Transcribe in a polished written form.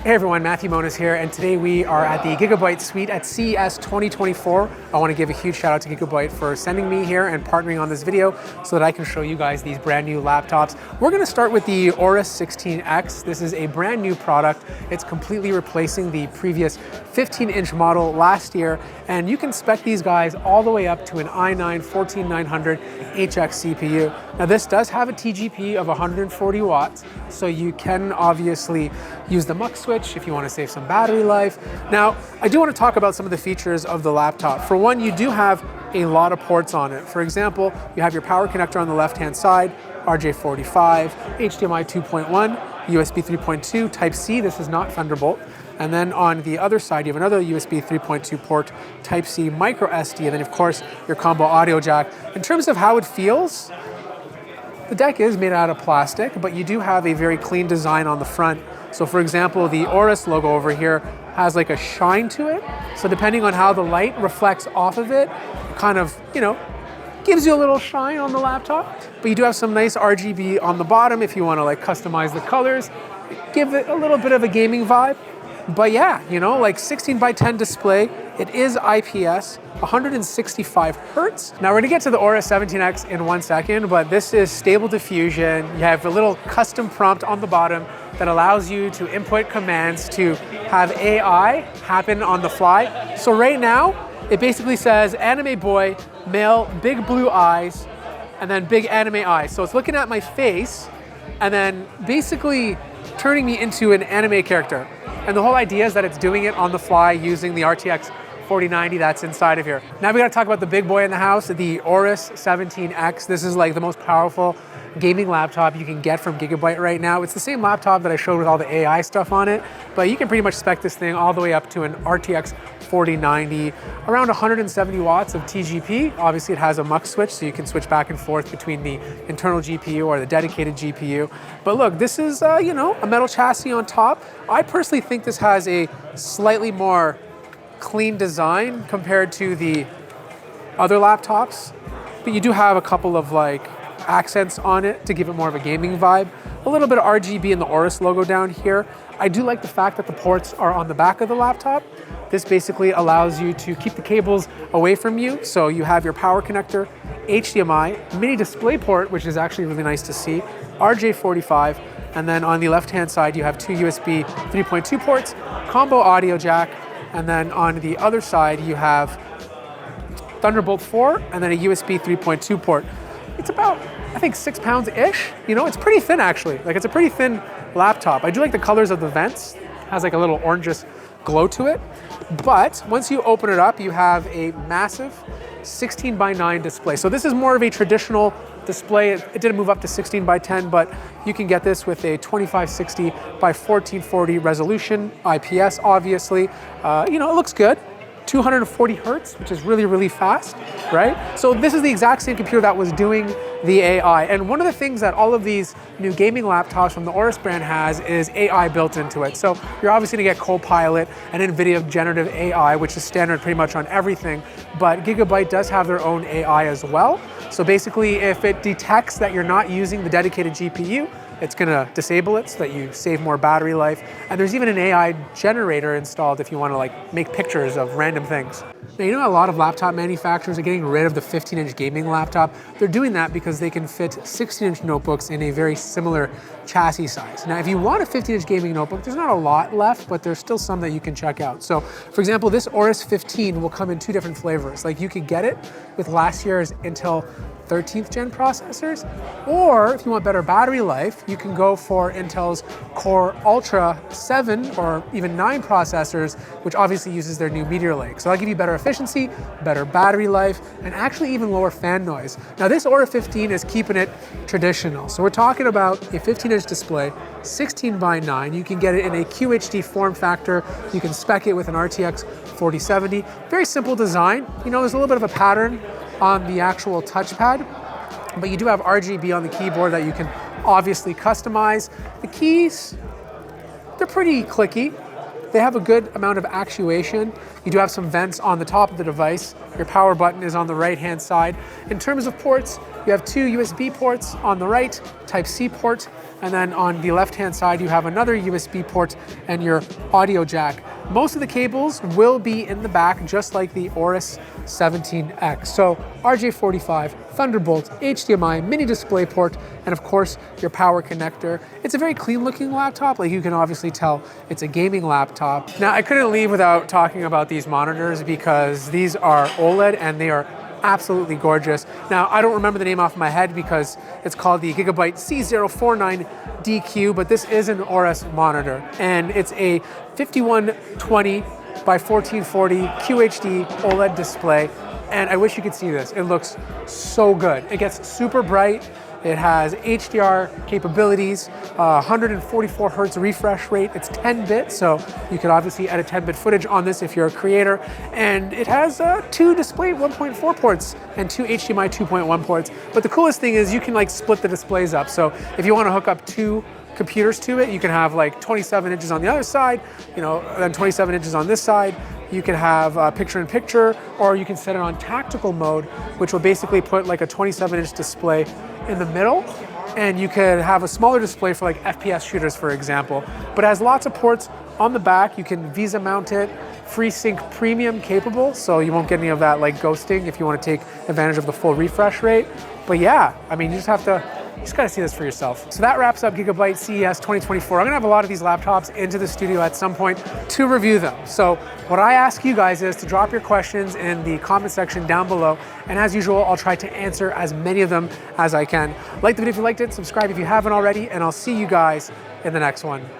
Hey everyone, Matthew Moniz here, and today we are at the Gigabyte suite at CES 2024. I want to give a huge shout out to Gigabyte for sending me here and partnering on this video so that I can show you guys these brand new laptops. We're going to start with the Aorus 16X. This is a brand new product. It's completely replacing the previous 15-inch model last year, and you can spec these guys all the way up to an i9-14900 HX CPU. Now this does have a TGP of 140 watts, so you can obviously use the mux switch if you want to save some battery life. Now, I do want to talk about some of the features of the laptop. For one, you do have a lot of ports on it. For example, you have your power connector on the left-hand side, RJ45, HDMI 2.1, USB 3.2, Type-C, this is not Thunderbolt. And then on the other side, you have another USB 3.2 port, Type-C, micro SD, and then of course, your combo audio jack. In terms of how it feels, the deck is made out of plastic, but you do have a very clean design on the front. So for example, the Aorus logo over here has like a shine to it. So depending on how the light reflects off of it, kind of, gives you a little shine on the laptop. But you do have some nice RGB on the bottom if you want to like customize the colors, give it a little bit of a gaming vibe. But yeah, like 16:10 display, it is IPS, 165 hertz. Now we're gonna get to the Aorus 17X in 1 second, but this is stable diffusion. You have a little custom prompt on the bottom that allows you to input commands to have AI happen on the fly. So right now, it basically says anime boy, male, big blue eyes, and then big anime eyes. So it's looking at my face and then basically turning me into an anime character. And the whole idea is that it's doing it on the fly using the RTX 4090 that's inside of here. Now we gotta talk about the big boy in the house, the Aorus 17X. This is like the most powerful gaming laptop you can get from Gigabyte right now. It's the same laptop that I showed with all the AI stuff on it, but you can pretty much spec this thing all the way up to an RTX 4090, around 170 watts of TGP. Obviously it has a mux switch, so you can switch back and forth between the internal GPU or the dedicated GPU. But look, this is a metal chassis on top. I personally think this has a slightly more clean design compared to the other laptops, but you do have a couple of like accents on it to give it more of a gaming vibe. A little bit of RGB in the Aorus logo down here. I do like the fact that the ports are on the back of the laptop. This basically allows you to keep the cables away from you. So you have your power connector, HDMI, mini display port, which is actually really nice to see, RJ45, and then on the left-hand side, you have two USB 3.2 ports, combo audio jack, and then on the other side, you have Thunderbolt 4, and then a USB 3.2 port. It's about, I think, 6 pounds-ish. It's pretty thin, actually. Like, it's a pretty thin laptop. I do like the colors of the vents. It has like a little orangish glow to it. But once you open it up, you have a massive 16:9 display. So this is more of a traditional display. It didn't move up to 16:10, but you can get this with a 2560 by 1440 resolution, IPS obviously. It looks good. 240 hertz, which is really, really fast, right? So this is the exact same computer that was doing the AI. And one of the things that all of these new gaming laptops from the Aorus brand has is AI built into it. So you're obviously gonna get Copilot and NVIDIA generative AI, which is standard pretty much on everything, but Gigabyte does have their own AI as well. So basically, if it detects that you're not using the dedicated GPU, it's gonna disable it so that you save more battery life. And there's even an AI generator installed if you wanna make pictures of random things. Now, a lot of laptop manufacturers are getting rid of the 15-inch gaming laptop. They're doing that because they can fit 16-inch notebooks in a very similar chassis size. Now, if you want a 15-inch gaming notebook, there's not a lot left, but there's still some that you can check out. So, for example, this Aorus 15 will come in 2 different flavors. Like, you could get it with last year's Intel 13th gen processors, or if you want better battery life, you can go for Intel's Core Ultra 7 or even 9 processors, which obviously uses their new Meteor Lake. So that'll give you better efficiency, better battery life, and actually even lower fan noise. Now this Aorus 15 is keeping it traditional. So we're talking about a 15-inch display, 16:9. You can get it in a QHD form factor. You can spec it with an RTX 4070. Very simple design. There's a little bit of a pattern on the actual touchpad, but you do have RGB on the keyboard that you can obviously customize. The keys, they're pretty clicky. they have a good amount of actuation. You do have some vents on the top of the device. Your power button is on the right-hand side. In terms of ports, you have 2 USB ports on the right, Type-C port, and then on the left-hand side, you have another USB port and your audio jack. Most of the cables will be in the back, just like the Aorus 17X. So RJ45, Thunderbolt, HDMI, mini display port, and of course your power connector. It's a very clean looking laptop. Like, you can obviously tell it's a gaming laptop. Now, I couldn't leave without talking about these monitors because these are OLED and they are absolutely gorgeous. Now, I don't remember the name off my head because it's called the Gigabyte C049DQ, but this is an Aorus monitor, and it's a 5120 by 1440 QHD OLED display, and I wish you could see this. It looks so good. It gets super bright. It has HDR capabilities, 144 hertz refresh rate. It's 10-bit, so you could obviously edit 10-bit footage on this if you're a creator. And it has 2 display 1.4 ports and 2 HDMI 2.1 ports. But the coolest thing is you can like split the displays up. So if you want to hook up 2 computers to it, you can have like 27 inches on the other side, then 27 inches on this side. You can have picture-in-picture, or you can set it on tactical mode, which will basically put like a 27-inch display in the middle, and you could have a smaller display for like FPS shooters, for example. But it has lots of ports on the back. You can Visa mount it, FreeSync Premium capable, so you won't get any of that like ghosting if you want to take advantage of the full refresh rate. But yeah, I mean, you just gotta see this for yourself. So that wraps up Gigabyte CES 2024. I'm gonna have a lot of these laptops into the studio at some point to review them. So what I ask you guys is to drop your questions in the comment section down below. And as usual, I'll try to answer as many of them as I can. Like the video if you liked it, subscribe if you haven't already, and I'll see you guys in the next one.